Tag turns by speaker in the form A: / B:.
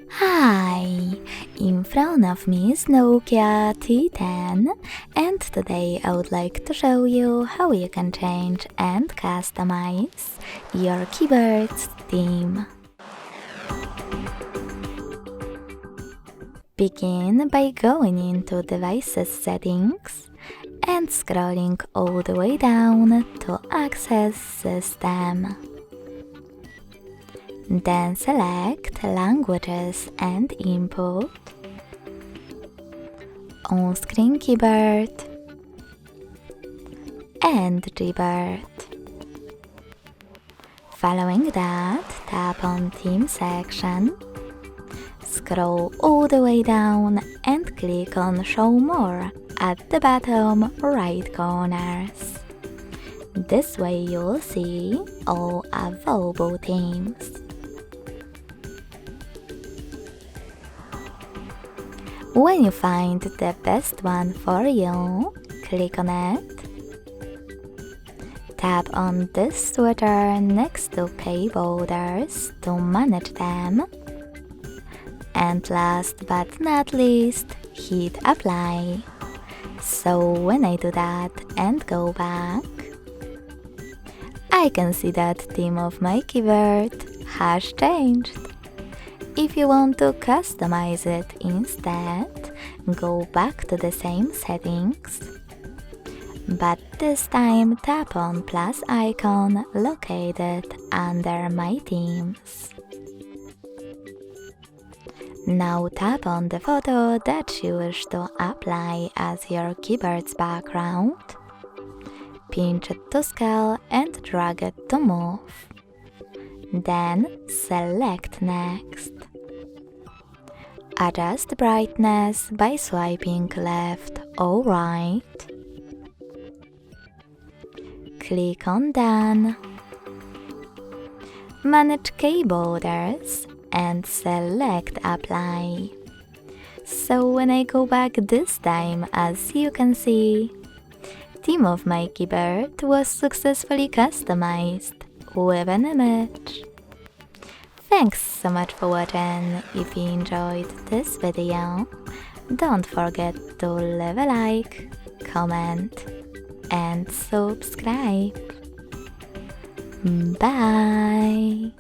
A: Hi! In front of me is NOKIA T10 and today I would like to show you how you can change and customize your keyboard's theme. Begin by going into Devices Settings and scrolling all the way down to Access System. Then select Languages and Input, On-Screen Keyboard and Gboard. Following that, tap on Theme section, scroll all the way down and click on Show More at the bottom right corners. This way you'll see all available themes. When you find the best one for you, click on it. Tap on this sweater next to keyboarders to manage them. And last but not least, hit apply. So when I do that and go back, I can see that theme of my keyboard has changed. If you want to customize it instead, go back to the same settings, but this time tap on plus icon located under My Themes. Now tap on the photo that you wish to apply as your keyboard's background, pinch it to scale and drag it to move. Then select Next. Adjust brightness by swiping left or right. Click on Done. Manage keyboarders and select Apply. So when I go back this time, as you can see, theme of my keyboard was successfully customized with an image. Thanks so much for watching. If you enjoyed this video, don't forget to leave a like, comment and subscribe. Bye!